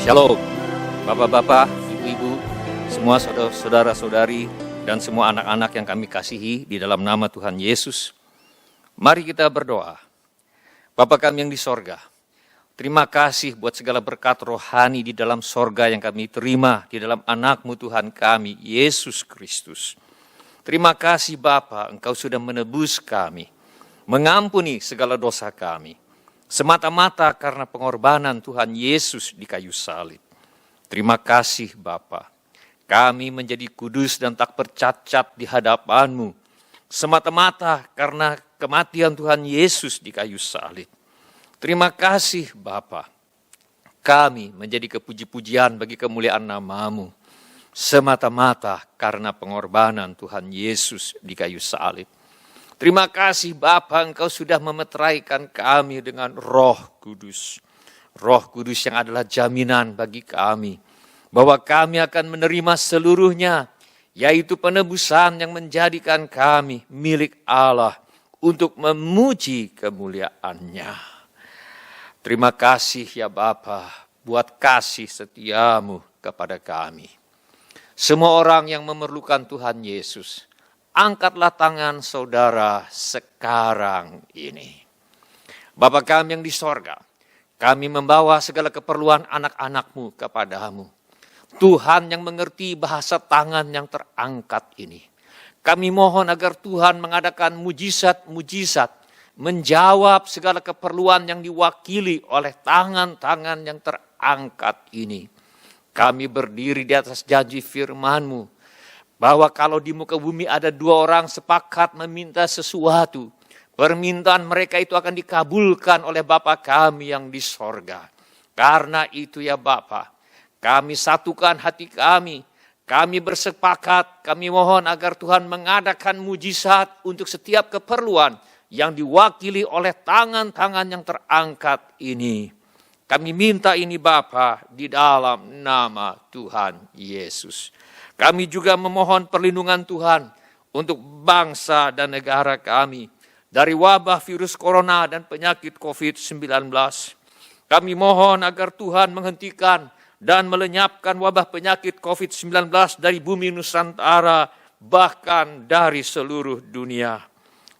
Shalom, Bapak-bapak, Ibu-ibu, semua saudara-saudari, dan semua anak-anak yang kami kasihi di dalam nama Tuhan Yesus. Mari kita berdoa. Bapa kami yang di sorga, terima kasih buat segala berkat rohani di dalam sorga yang kami terima di dalam anak-Mu Tuhan kami, Yesus Kristus. Terima kasih Bapa, Engkau sudah menebus kami, mengampuni segala dosa kami, semata-mata karena pengorbanan Tuhan Yesus di kayu salib. Terima kasih Bapa, kami menjadi kudus dan tak bercacat di hadapan-Mu, semata-mata karena kematian Tuhan Yesus di kayu salib. Terima kasih Bapa, kami menjadi kepuji-pujian bagi kemuliaan nama-Mu, semata-mata karena pengorbanan Tuhan Yesus di kayu salib. Terima kasih Bapa, Engkau sudah memeteraikan kami dengan Roh Kudus. Roh Kudus yang adalah jaminan bagi kami, bahwa kami akan menerima seluruhnya, yaitu penebusan yang menjadikan kami milik Allah untuk memuji kemuliaan-Nya. Terima kasih ya Bapa, buat kasih setia-Mu kepada kami. Semua orang yang memerlukan Tuhan Yesus, angkatlah tangan saudara sekarang ini. Bapa kami yang di sorga, kami membawa segala keperluan anak-anak-Mu kepadamu. Tuhan yang mengerti bahasa tangan yang terangkat ini. Kami mohon agar Tuhan mengadakan mujizat-mujizat, menjawab segala keperluan yang diwakili oleh tangan-tangan yang terangkat ini. Kami berdiri di atas janji firman-Mu, bahwa kalau di muka bumi ada dua orang sepakat meminta sesuatu, permintaan mereka itu akan dikabulkan oleh Bapa kami yang di sorga. Karena itu ya Bapa, kami satukan hati kami bersepakat, kami mohon agar Tuhan mengadakan mujizat untuk setiap keperluan yang diwakili oleh tangan-tangan yang terangkat ini. Kami minta ini Bapa di dalam nama Tuhan Yesus. Kami juga memohon perlindungan Tuhan untuk bangsa dan negara kami dari wabah virus corona dan penyakit COVID-19. Kami mohon agar Tuhan menghentikan dan melenyapkan wabah penyakit COVID-19 dari bumi Nusantara, bahkan dari seluruh dunia.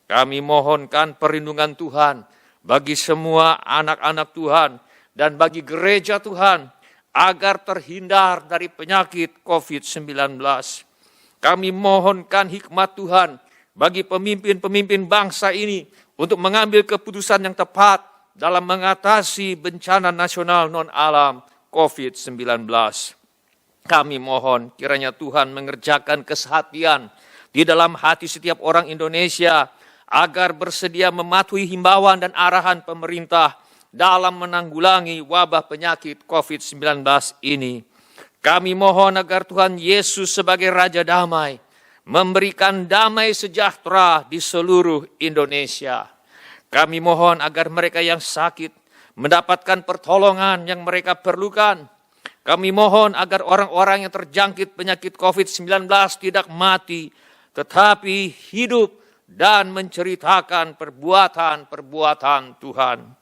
Kami mohonkan perlindungan Tuhan bagi semua anak-anak Tuhan dan bagi gereja Tuhan, agar terhindar dari penyakit COVID-19. Kami mohonkan hikmat Tuhan bagi pemimpin-pemimpin bangsa ini untuk mengambil keputusan yang tepat dalam mengatasi bencana nasional non-alam COVID-19. Kami mohon kiranya Tuhan mengerjakan kesehatian di dalam hati setiap orang Indonesia agar bersedia mematuhi himbauan dan arahan pemerintah dalam menanggulangi wabah penyakit COVID-19 ini. Kami mohon agar Tuhan Yesus sebagai Raja Damai memberikan damai sejahtera di seluruh Indonesia. Kami mohon agar mereka yang sakit mendapatkan pertolongan yang mereka perlukan. Kami mohon agar orang-orang yang terjangkit penyakit COVID-19 tidak mati, tetapi hidup dan menceritakan perbuatan-perbuatan Tuhan.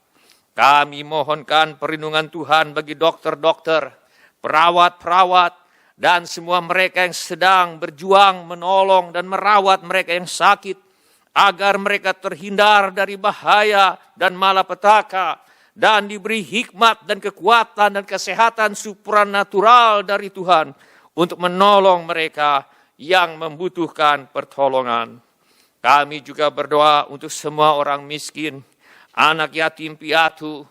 Kami mohonkan perlindungan Tuhan bagi dokter-dokter, perawat-perawat, dan semua mereka yang sedang berjuang menolong dan merawat mereka yang sakit, agar mereka terhindar dari bahaya dan malapetaka, dan diberi hikmat dan kekuatan dan kesehatan supranatural dari Tuhan untuk menolong mereka yang membutuhkan pertolongan. Kami juga berdoa untuk semua orang miskin, anak yatim piatu,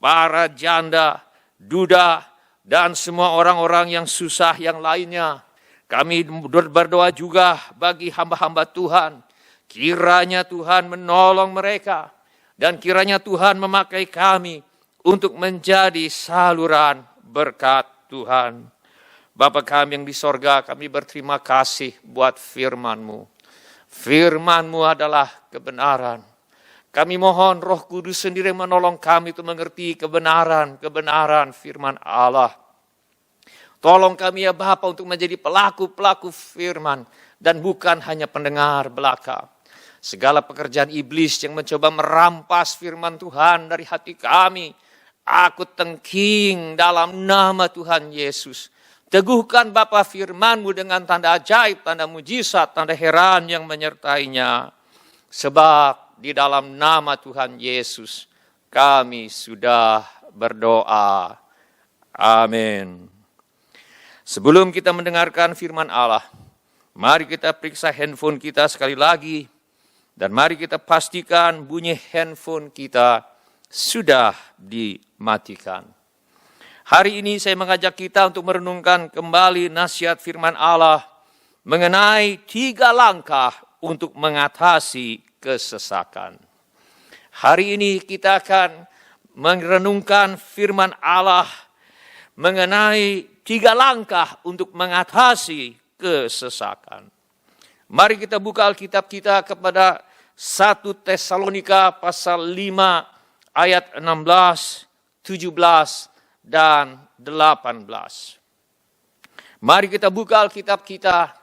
para janda, duda, dan semua orang-orang yang susah yang lainnya. Kami berdoa juga bagi hamba-hamba Tuhan. Kiranya Tuhan menolong mereka, dan kiranya Tuhan memakai kami untuk menjadi saluran berkat Tuhan. Bapa kami yang di sorga, kami berterima kasih buat firman-Mu. Firman-Mu adalah kebenaran. Kami mohon Roh Kudus sendiri menolong kami untuk mengerti kebenaran firman Allah. Tolong kami ya Bapa untuk menjadi pelaku-pelaku firman dan bukan hanya pendengar belaka. Segala pekerjaan iblis yang mencoba merampas firman Tuhan dari hati kami, aku tengking dalam nama Tuhan Yesus. Teguhkan Bapa firman-Mu dengan tanda ajaib, tanda mujizat, tanda heran yang menyertainya. Sebab di dalam nama Tuhan Yesus kami sudah berdoa. Amin. Sebelum kita mendengarkan firman Allah, mari kita periksa handphone kita sekali lagi. Dan mari kita pastikan bunyi handphone kita sudah dimatikan. Hari ini saya mengajak kita untuk merenungkan kembali nasihat firman Allah mengenai 3 langkah untuk mengatasi kesesakan. Hari ini kita akan merenungkan firman Allah mengenai 3 langkah untuk mengatasi kesesakan. Mari kita buka Alkitab kita kepada 1 Tesalonika pasal 5 ayat 16, 17, dan 18. Mari kita buka Alkitab kita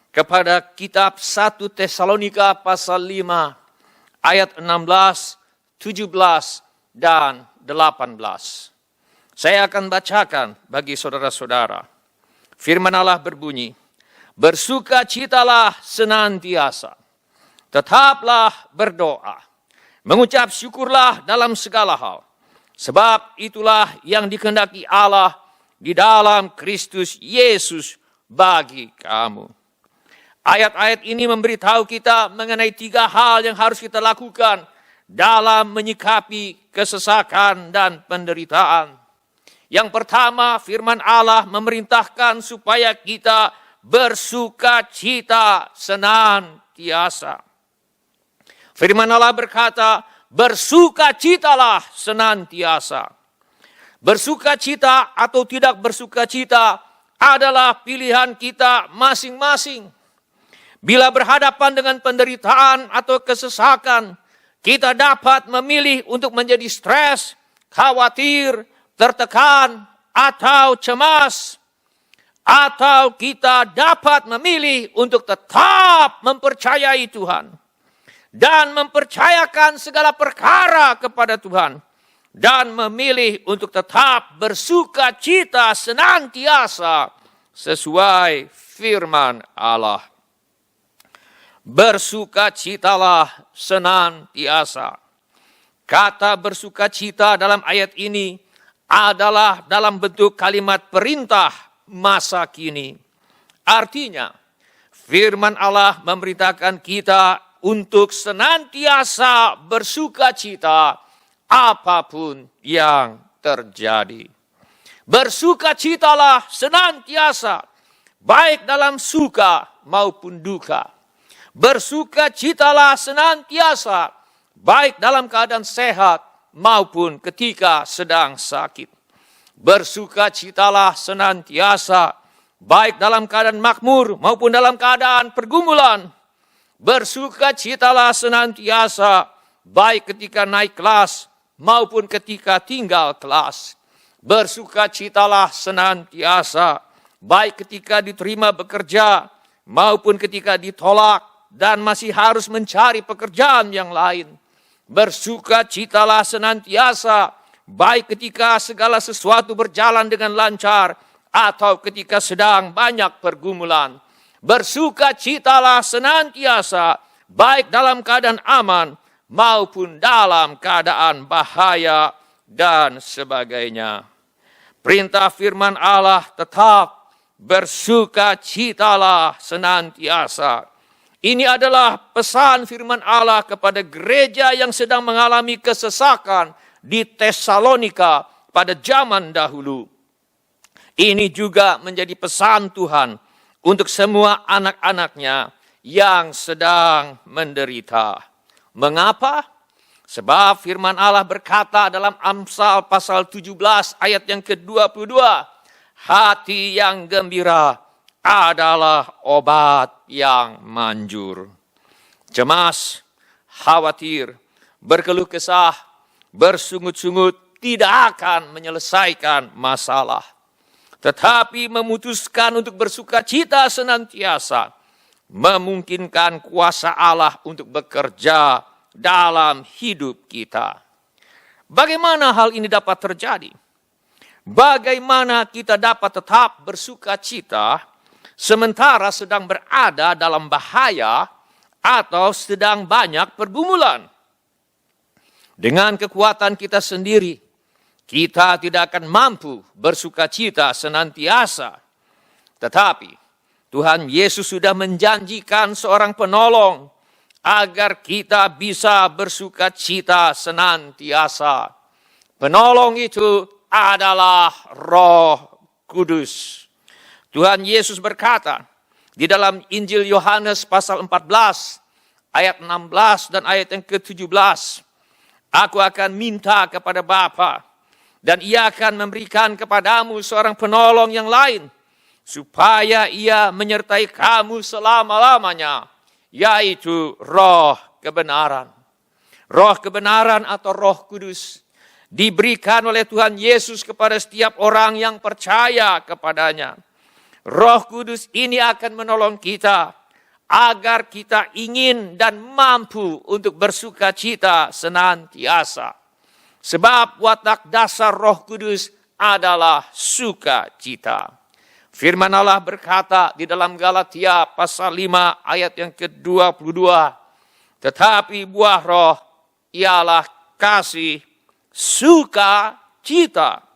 kepada kitab 1 Tesalonika pasal 5 ayat 16, 17, dan 18. Saya akan bacakan bagi saudara-saudara. Firman Allah berbunyi, bersukacitalah senantiasa, tetaplah berdoa, mengucap syukurlah dalam segala hal. Sebab itulah yang dikehendaki Allah di dalam Kristus Yesus bagi kamu. Ayat-ayat ini memberitahu kita mengenai 3 hal yang harus kita lakukan dalam menyikapi kesesakan dan penderitaan. Yang pertama, firman Allah memerintahkan supaya kita bersukacita senantiasa. Firman Allah berkata, bersukacitalah senantiasa. Bersukacita atau tidak bersukacita adalah pilihan kita masing-masing. Bila berhadapan dengan penderitaan atau kesesakan, kita dapat memilih untuk menjadi stres, khawatir, tertekan, atau cemas. Atau kita dapat memilih untuk tetap mempercayai Tuhan. Dan mempercayakan segala perkara kepada Tuhan. Dan memilih untuk tetap bersukacita senantiasa sesuai firman Allah. Bersukacitalah senantiasa. Kata bersukacita dalam ayat ini adalah dalam bentuk kalimat perintah masa kini. Artinya, firman Allah memerintahkan kita untuk senantiasa bersukacita apapun yang terjadi. Bersukacitalah senantiasa, baik dalam suka maupun duka. Bersukacitalah senantiasa, baik dalam keadaan sehat maupun ketika sedang sakit. Bersukacitalah senantiasa, baik dalam keadaan makmur maupun dalam keadaan pergumulan. Bersukacitalah senantiasa, baik ketika naik kelas maupun ketika tinggal kelas. Bersukacitalah senantiasa, baik ketika diterima bekerja maupun ketika ditolak dan masih harus mencari pekerjaan yang lain. Bersukacitalah senantiasa, baik ketika segala sesuatu berjalan dengan lancar atau ketika sedang banyak pergumulan. Bersukacitalah senantiasa, baik dalam keadaan aman maupun dalam keadaan bahaya dan sebagainya. Perintah firman Allah tetap bersukacitalah senantiasa. Ini adalah pesan firman Allah kepada gereja yang sedang mengalami kesesakan di Tesalonika pada zaman dahulu. Ini juga menjadi pesan Tuhan untuk semua anak-anaknya yang sedang menderita. Mengapa? Sebab firman Allah berkata dalam Amsal pasal 17 ayat yang ke-22, hati yang gembira adalah obat yang manjur. Cemas, khawatir, berkeluh kesah, bersungut-sungut tidak akan menyelesaikan masalah. Tetapi memutuskan untuk bersukacita senantiasa memungkinkan kuasa Allah untuk bekerja dalam hidup kita. Bagaimana hal ini dapat terjadi? Bagaimana kita dapat tetap bersuka cita sementara sedang berada dalam bahaya atau sedang banyak pergumulan? Dengan kekuatan kita sendiri, kita tidak akan mampu bersuka cita senantiasa. Tetapi Tuhan Yesus sudah menjanjikan seorang penolong agar kita bisa bersuka cita senantiasa. Penolong itu adalah Roh Kudus. Tuhan Yesus berkata di dalam Injil Yohanes pasal 14 ayat 16 dan ayat yang ke-17, Aku akan minta kepada Bapa dan Ia akan memberikan kepadamu seorang penolong yang lain supaya Ia menyertai kamu selama-lamanya, yaitu Roh kebenaran. Roh kebenaran atau Roh Kudus diberikan oleh Tuhan Yesus kepada setiap orang yang percaya kepadanya. Roh Kudus ini akan menolong kita agar kita ingin dan mampu untuk bersuka cita senantiasa. Sebab watak dasar Roh Kudus adalah sukacita. Firman Allah berkata di dalam Galatia pasal 5 ayat yang ke-22, tetapi buah roh ialah kasih, sukacita.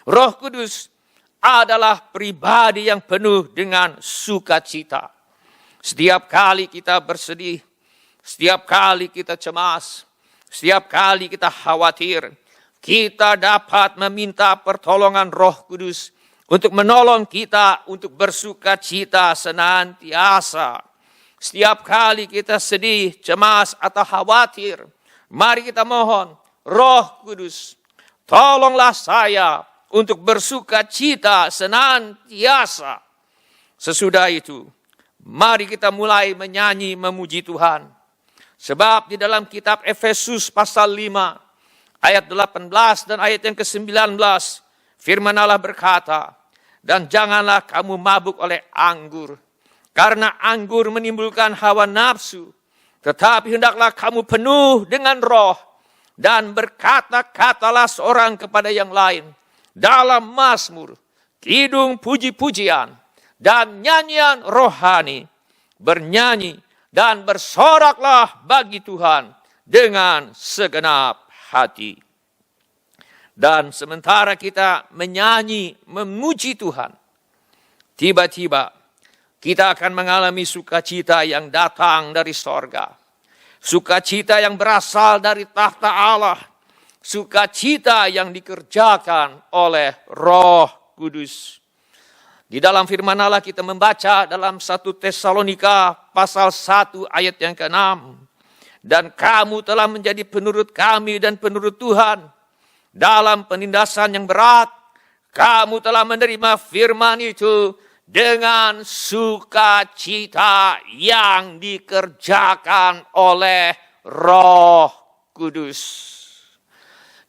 Roh Kudus adalah pribadi yang penuh dengan sukacita. Setiap kali kita bersedih, setiap kali kita cemas, setiap kali kita khawatir, kita dapat meminta pertolongan Roh Kudus untuk menolong kita untuk bersukacita senantiasa. Setiap kali kita sedih, cemas, atau khawatir, mari kita mohon, Roh Kudus, tolonglah saya untuk bersukacita senantiasa. Sesudah itu, mari kita mulai menyanyi memuji Tuhan. Sebab di dalam kitab Efesus pasal 5, ayat 18 dan ayat yang ke-19, firman Allah berkata, dan janganlah kamu mabuk oleh anggur, karena anggur menimbulkan hawa nafsu, tetapi hendaklah kamu penuh dengan roh, dan berkata-katalah seorang kepada yang lain, dalam mazmur, kidung puji-pujian, dan nyanyian rohani, bernyanyi dan bersoraklah bagi Tuhan dengan segenap hati. Dan sementara kita menyanyi, memuji Tuhan, tiba-tiba kita akan mengalami sukacita yang datang dari sorga. Sukacita yang berasal dari tahta Allah. Sukacita yang dikerjakan oleh Roh Kudus. Di dalam firman Allah kita membaca dalam 1 Tesalonika pasal 1 ayat yang ke-6. Dan kamu telah menjadi penurut kami dan penurut Tuhan. Dalam penindasan yang berat, kamu telah menerima firman itu dengan sukacita yang dikerjakan oleh Roh Kudus.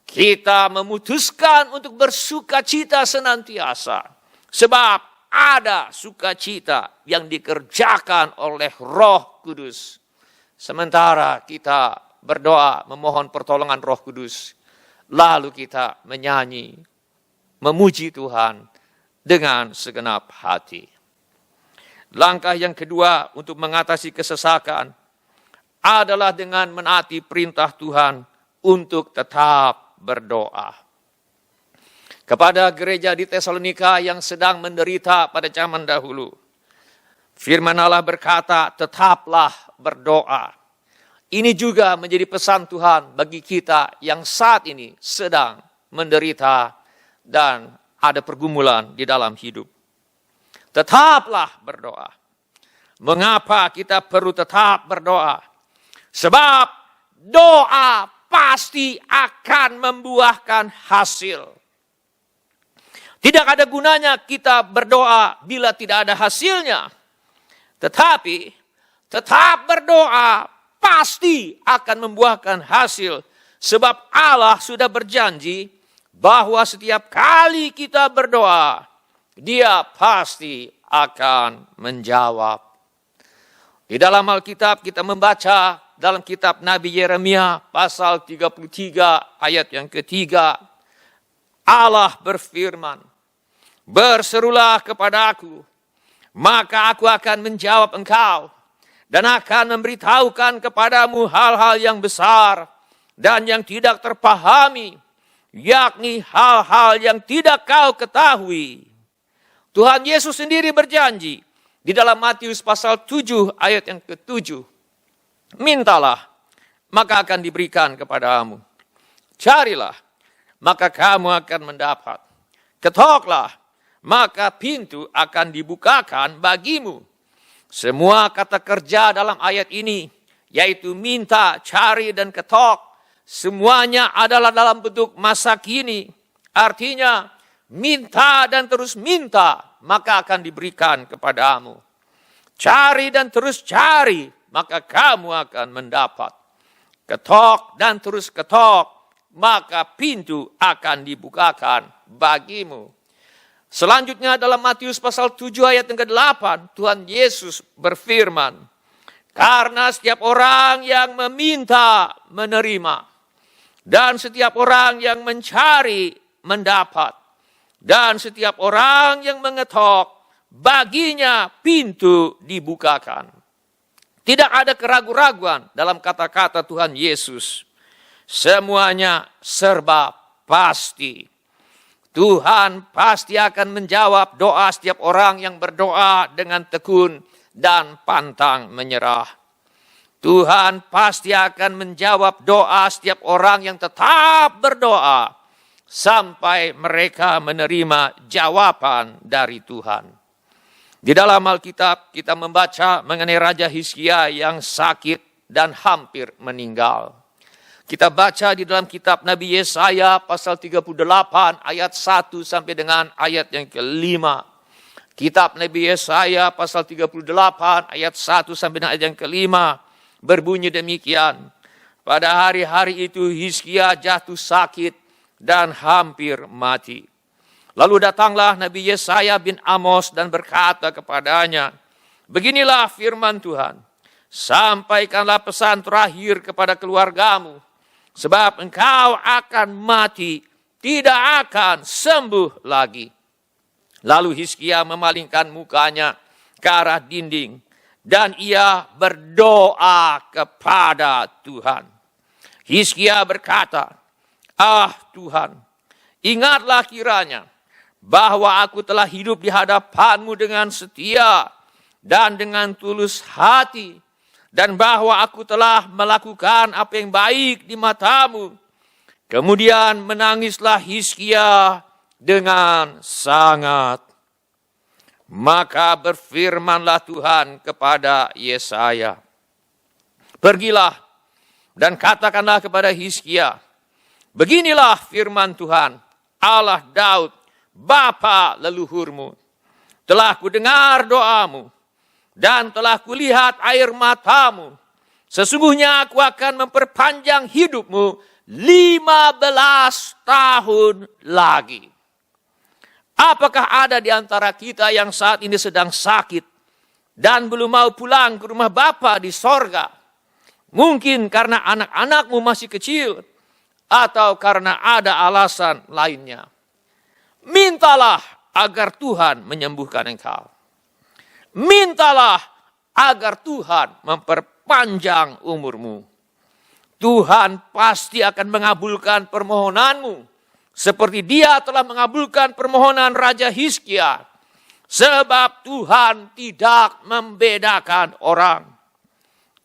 Kita memutuskan untuk bersukacita senantiasa. Sebab ada sukacita yang dikerjakan oleh Roh Kudus. Sementara kita berdoa memohon pertolongan Roh Kudus. Lalu kita menyanyi, memuji Tuhan dengan segenap hati. Langkah yang kedua untuk mengatasi kesesakan adalah dengan menaati perintah Tuhan untuk tetap berdoa. Kepada gereja di Tesalonika yang sedang menderita pada zaman dahulu, firman Allah berkata, tetaplah berdoa. Ini juga menjadi pesan Tuhan bagi kita yang saat ini sedang menderita dan ada pergumulan di dalam hidup. Tetaplah berdoa. Mengapa kita perlu tetap berdoa? Sebab doa pasti akan membuahkan hasil. Tidak ada gunanya kita berdoa bila tidak ada hasilnya. Tetapi tetap berdoa pasti akan membuahkan hasil. Sebab Allah sudah berjanji bahwa setiap kali kita berdoa, Dia pasti akan menjawab. Di dalam Alkitab kita membaca dalam kitab Nabi Yeremia pasal 33 ayat yang ketiga. Allah berfirman, "Berserulah kepadaku, maka aku akan menjawab engkau dan akan memberitahukan kepadamu hal-hal yang besar dan yang tidak terpahami, yakni hal-hal yang tidak kau ketahui." Tuhan Yesus sendiri berjanji di dalam Matius pasal 7 ayat yang ke-7. "Mintalah, maka akan diberikan kepadamu. Carilah, maka kamu akan mendapat. Ketoklah, maka pintu akan dibukakan bagimu." Semua kata kerja dalam ayat ini, yaitu minta, cari, dan ketok, semuanya adalah dalam bentuk masa kini. Artinya, minta dan terus minta, maka akan diberikan kepadamu. Cari dan terus cari, maka kamu akan mendapat. Ketok dan terus ketok, maka pintu akan dibukakan bagimu. Selanjutnya dalam Matius pasal 7 ayat yang ke-8, Tuhan Yesus berfirman, "Karena setiap orang yang meminta menerima, dan setiap orang yang mencari mendapat, dan setiap orang yang mengetok, baginya pintu dibukakan." Tidak ada keraguan-raguan dalam kata-kata Tuhan Yesus. Semuanya serba pasti. Tuhan pasti akan menjawab doa setiap orang yang berdoa dengan tekun dan pantang menyerah. Tuhan pasti akan menjawab doa setiap orang yang tetap berdoa sampai mereka menerima jawaban dari Tuhan. Di dalam Alkitab kita membaca mengenai Raja Hizkia yang sakit dan hampir meninggal. Kita baca di dalam kitab Nabi Yesaya pasal 38 ayat 1 sampai dengan ayat yang ke-5. Kitab Nabi Yesaya pasal 38 ayat 1 sampai dengan ayat yang ke-5 berbunyi demikian. "Pada hari-hari itu Hizkia jatuh sakit dan hampir mati. Lalu datanglah Nabi Yesaya bin Amos dan berkata kepadanya, 'Beginilah firman Tuhan, sampaikanlah pesan terakhir kepada keluargamu, sebab engkau akan mati, tidak akan sembuh lagi.' Lalu Hizkia memalingkan mukanya ke arah dinding, dan ia berdoa kepada Tuhan. Hizkia berkata, 'Ah Tuhan, ingatlah kiranya bahwa aku telah hidup di hadapan-Mu dengan setia dan dengan tulus hati, dan bahwa aku telah melakukan apa yang baik di mata-Mu.' Kemudian menangislah Hizkia dengan sangat. Maka berfirmanlah Tuhan kepada Yesaya, 'Pergilah dan katakanlah kepada Hizkia, beginilah firman Tuhan, Allah Daud, bapa leluhurmu. Telah kudengar doamu dan telah kulihat air matamu. Sesungguhnya aku akan memperpanjang hidupmu 15 tahun lagi.' Apakah ada di antara kita yang saat ini sedang sakit dan belum mau pulang ke rumah Bapa di sorga? Mungkin karena anak-anakmu masih kecil atau karena ada alasan lainnya. Mintalah agar Tuhan menyembuhkan engkau. Mintalah agar Tuhan memperpanjang umurmu. Tuhan pasti akan mengabulkan permohonanmu, seperti Dia telah mengabulkan permohonan Raja Hizkia. Sebab Tuhan tidak membedakan orang.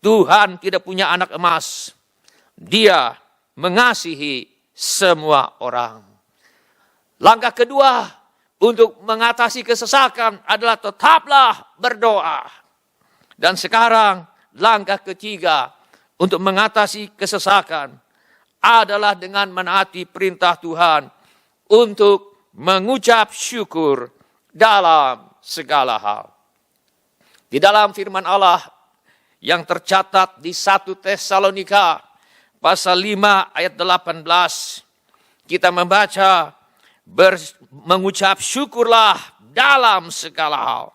Tuhan tidak punya anak emas. Dia mengasihi semua orang. Langkah kedua untuk mengatasi kesesakan adalah tetaplah berdoa. Dan sekarang langkah ketiga untuk mengatasi kesesakan adalah dengan menaati perintah Tuhan untuk mengucap syukur dalam segala hal. Di dalam firman Allah yang tercatat di 1 Tesalonika pasal 5 ayat 18, kita membaca, mengucap syukurlah dalam segala hal.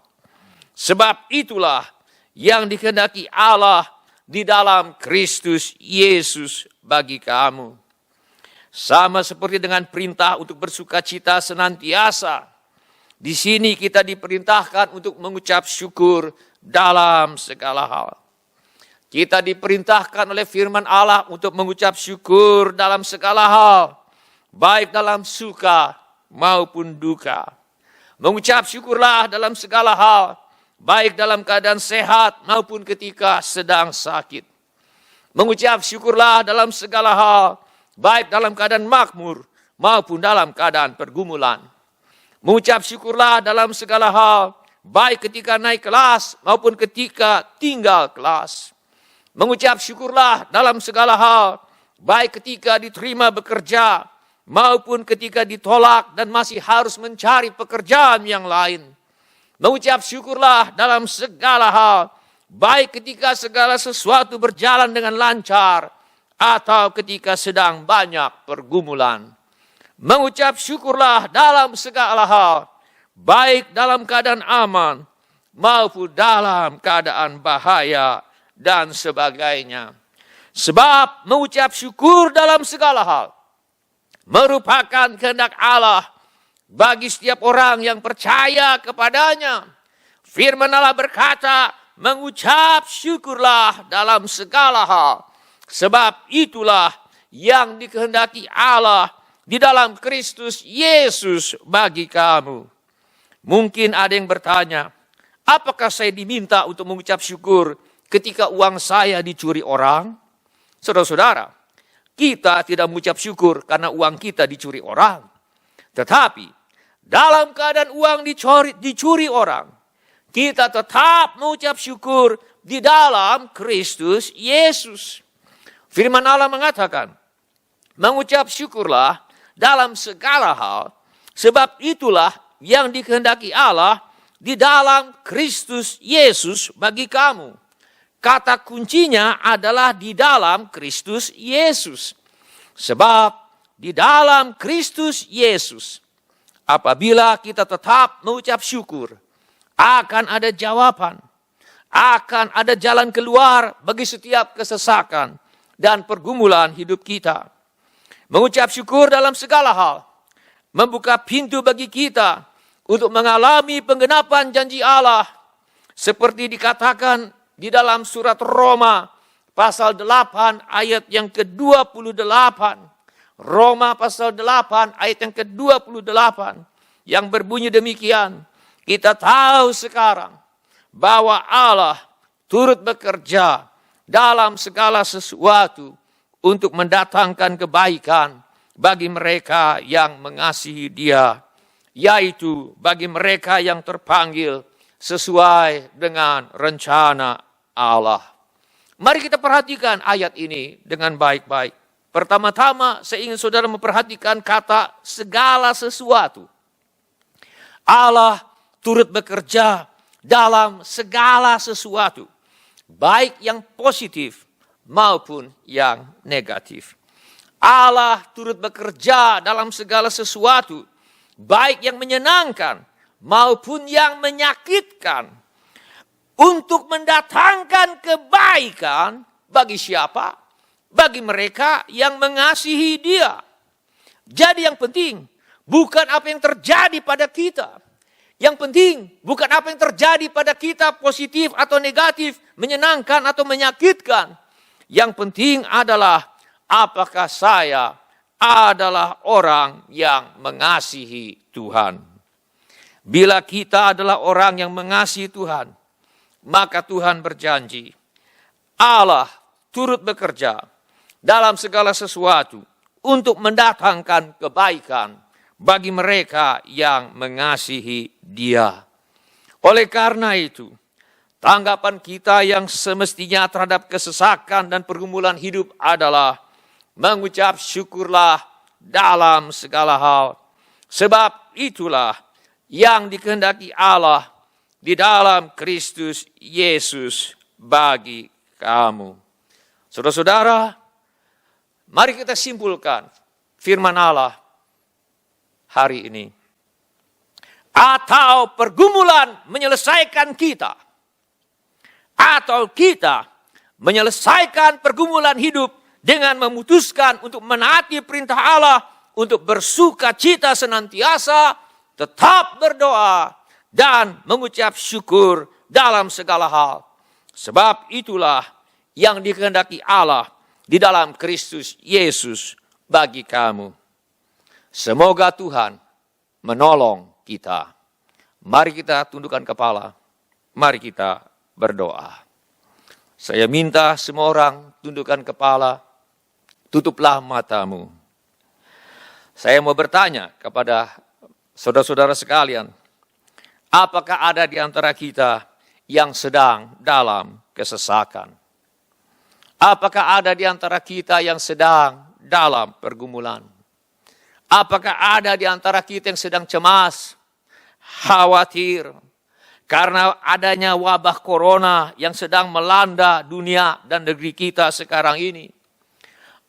Sebab itulah yang dikehendaki Allah di dalam Kristus Yesus bagi kamu. Sama seperti dengan perintah untuk bersukacita senantiasa. Di sini kita diperintahkan untuk mengucap syukur dalam segala hal. Kita diperintahkan oleh firman Allah untuk mengucap syukur dalam segala hal, baik dalam suka maupun duka. Mengucap syukurlah dalam segala hal, baik dalam keadaan sehat maupun ketika sedang sakit. Mengucap syukurlah dalam segala hal, baik dalam keadaan makmur maupun dalam keadaan pergumulan. Mengucap syukurlah dalam segala hal, baik ketika naik kelas maupun ketika tinggal kelas. Mengucap syukurlah dalam segala hal, baik ketika diterima bekerja maupun ketika ditolak dan masih harus mencari pekerjaan yang lain. Mengucap syukurlah dalam segala hal, baik ketika segala sesuatu berjalan dengan lancar atau ketika sedang banyak pergumulan. Mengucap syukurlah dalam segala hal, baik dalam keadaan aman maupun dalam keadaan bahaya dan sebagainya. Sebab mengucap syukur dalam segala hal merupakan kehendak Allah bagi setiap orang yang percaya kepadanya. Firman Allah berkata, mengucap syukurlah dalam segala hal, sebab itulah yang dikehendaki Allah di dalam Kristus Yesus bagi kamu. Mungkin ada yang bertanya, apakah saya diminta untuk mengucap syukur ketika uang saya dicuri orang? Saudara-saudara, kita tidak mengucap syukur karena uang kita dicuri orang. Tetapi, dalam keadaan uang dicuri orang, kita tetap mengucap syukur di dalam Kristus Yesus. Firman Allah mengatakan, mengucap syukurlah dalam segala hal, sebab itulah yang dikehendaki Allah di dalam Kristus Yesus bagi kamu. Kata kuncinya adalah di dalam Kristus Yesus. Sebab di dalam Kristus Yesus, apabila kita tetap mengucap syukur, akan ada jawaban, akan ada jalan keluar bagi setiap kesesakan dan pergumulan hidup kita. Mengucap syukur dalam segala hal membuka pintu bagi kita untuk mengalami penggenapan janji Allah, seperti dikatakan di dalam surat Roma pasal 8 ayat yang ke-28. Roma pasal 8 ayat yang ke-28 yang berbunyi demikian. Kita tahu sekarang bahwa Allah turut bekerja dalam segala sesuatu untuk mendatangkan kebaikan bagi mereka yang mengasihi Dia, yaitu bagi mereka yang terpanggil sesuai dengan rencana Allah. Mari kita perhatikan ayat ini dengan baik-baik. Pertama-tama saya ingin saudara memperhatikan kata segala sesuatu. Allah turut bekerja dalam segala sesuatu, baik yang positif maupun yang negatif. Allah turut bekerja dalam segala sesuatu, baik yang menyenangkan maupun yang menyakitkan, untuk mendatangkan kebaikan bagi siapa? Bagi mereka yang mengasihi Dia. Jadi yang penting bukan apa yang terjadi pada kita. Yang penting bukan apa yang terjadi pada kita positif atau negatif, menyenangkan atau menyakitkan. Yang penting adalah apakah saya adalah orang yang mengasihi Tuhan. Bila kita adalah orang yang mengasihi Tuhan, maka Tuhan berjanji, Allah turut bekerja dalam segala sesuatu untuk mendatangkan kebaikan bagi mereka yang mengasihi Dia. Oleh karena itu, tanggapan kita yang semestinya terhadap kesesakan dan pergumulan hidup adalah mengucap syukurlah dalam segala hal. Sebab itulah yang dikehendaki Allah di dalam Kristus Yesus bagi kamu. Saudara-saudara, mari kita simpulkan firman Allah hari ini. Atau pergumulan menyelesaikan kita, atau kita menyelesaikan pergumulan hidup dengan memutuskan untuk menaati perintah Allah, untuk bersuka cita senantiasa, tetap berdoa, dan mengucap syukur dalam segala hal. Sebab itulah yang dikehendaki Allah di dalam Kristus Yesus bagi kamu. Semoga Tuhan menolong kita. Mari kita tundukkan kepala. Mari kita berdoa. Saya minta semua orang tundukkan kepala. Tutuplah matamu. Saya mau bertanya kepada saudara-saudara sekalian. Apakah ada di antara kita yang sedang dalam kesesakan? Apakah ada di antara kita yang sedang dalam pergumulan? Apakah ada di antara kita yang sedang cemas, khawatir, karena adanya wabah corona yang sedang melanda dunia dan negeri kita sekarang ini?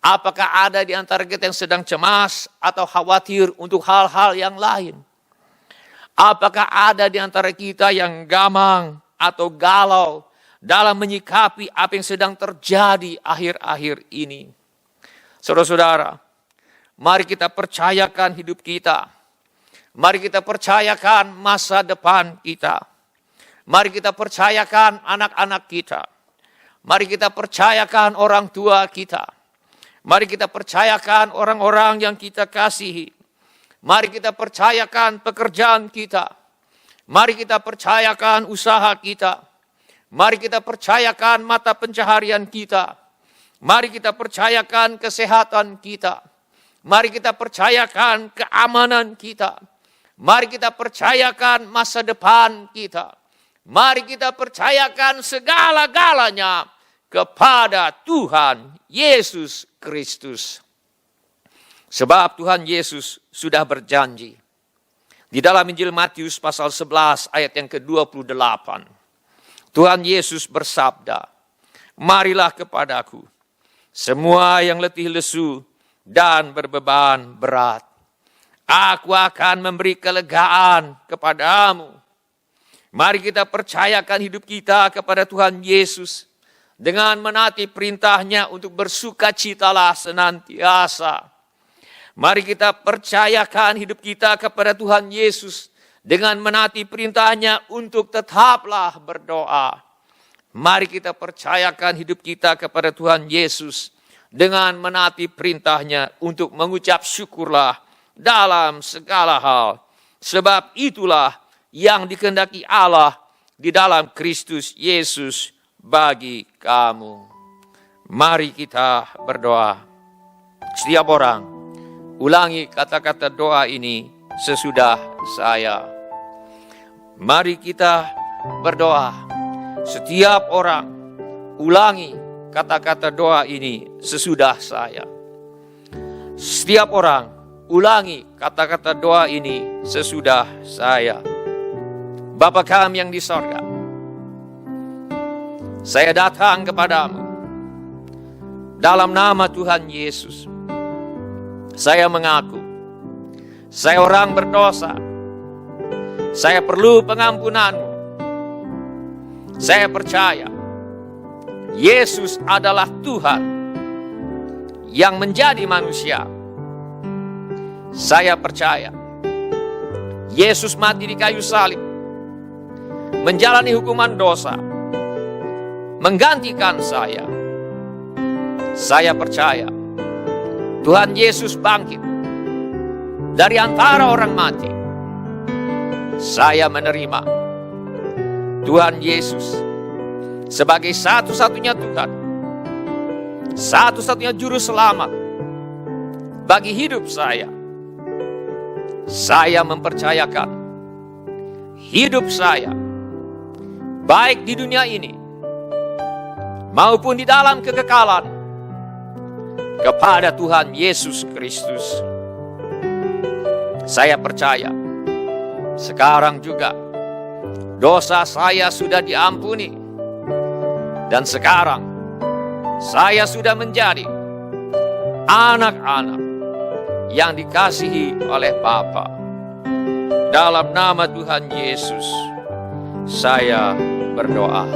Apakah ada di antara kita yang sedang cemas atau khawatir untuk hal-hal yang lain? Apakah ada di antara kita yang gamang atau galau dalam menyikapi apa yang sedang terjadi akhir-akhir ini? Saudara-saudara, mari kita percayakan hidup kita. Mari kita percayakan masa depan kita. Mari kita percayakan anak-anak kita. Mari kita percayakan orang tua kita. Mari kita percayakan orang-orang yang kita kasihi. Mari kita percayakan pekerjaan kita. Mari kita percayakan usaha kita. Mari kita percayakan mata pencaharian kita. Mari kita percayakan kesehatan kita. Mari kita percayakan keamanan kita. Mari kita percayakan masa depan kita. Mari kita percayakan segala-galanya kepada Tuhan Yesus Kristus. Sebab Tuhan Yesus sudah berjanji. Di dalam Injil Matius pasal 11 ayat yang ke-28. Tuhan Yesus bersabda, "Marilah kepadaku, semua yang letih lesu dan berbeban berat. Aku akan memberi kelegaan kepadamu." Mari kita percayakan hidup kita kepada Tuhan Yesus dengan menaati perintahnya untuk bersukacitalah senantiasa. Mari kita percayakan hidup kita kepada Tuhan Yesus dengan menaati perintahnya untuk tetaplah berdoa. Mari kita percayakan hidup kita kepada Tuhan Yesus dengan menaati perintahnya untuk mengucap syukurlah dalam segala hal. Sebab itulah yang dikehendaki Allah di dalam Kristus Yesus bagi kamu. Mari kita berdoa. Setiap orang, ulangi kata-kata doa ini sesudah saya. Mari kita berdoa. Setiap orang, ulangi kata-kata doa ini sesudah saya. Setiap orang, ulangi kata-kata doa ini sesudah saya. Bapa kami yang di sorga, saya datang kepadamu dalam nama Tuhan Yesus. Saya mengaku, saya orang berdosa. Saya perlu pengampunan-Mu. Saya percaya, Yesus adalah Tuhan yang menjadi manusia. Saya percaya, Yesus mati di kayu salib, menjalani hukuman dosa, menggantikan saya. Saya percaya Tuhan Yesus bangkit dari antara orang mati. Saya menerima Tuhan Yesus sebagai satu-satunya Tuhan, satu-satunya juru selamat bagi hidup saya. Saya mempercayakan hidup saya, baik di dunia ini maupun di dalam kekekalan, kepada Tuhan Yesus Kristus. Saya percaya sekarang juga dosa saya sudah diampuni, dan sekarang saya sudah menjadi anak-anak yang dikasihi oleh Bapa. Dalam nama Tuhan Yesus saya berdoa.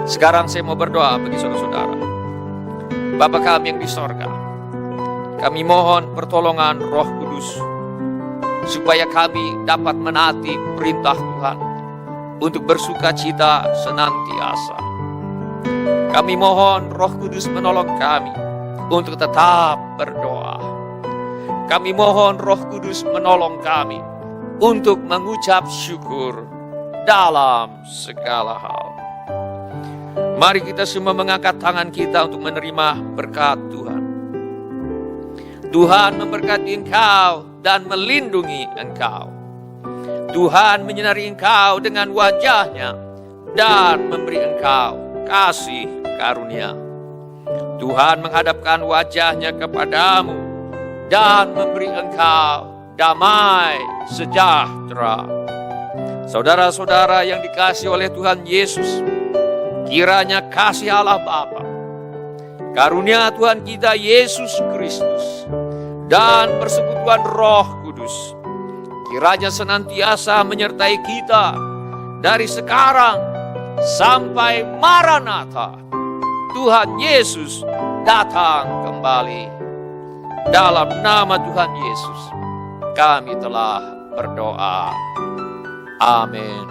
Sekarang saya mau berdoa bagi saudara-saudara. Bapa kami yang di sorga, kami mohon pertolongan Roh Kudus, supaya kami dapat menaati perintah Tuhan untuk bersuka cita senantiasa. Kami mohon Roh Kudus menolong kami untuk tetap berdoa. Kami mohon Roh Kudus menolong kami untuk mengucap syukur dalam segala hal. Mari kita semua mengangkat tangan kita untuk menerima berkat Tuhan. Tuhan memberkati engkau dan melindungi engkau. Tuhan menyinari engkau dengan wajah-Nya dan memberi engkau kasih karunia. Tuhan menghadapkan wajah-Nya kepadamu dan memberi engkau damai sejahtera. Saudara-saudara yang dikasihi oleh Tuhan Yesus, kiranya kasih Allah Bapa, karunia Tuhan kita Yesus Kristus, dan persekutuan Roh Kudus kiranya senantiasa menyertai kita dari sekarang sampai Maranatha, Tuhan Yesus datang kembali. Dalam nama Tuhan Yesus kami telah berdoa. Amin.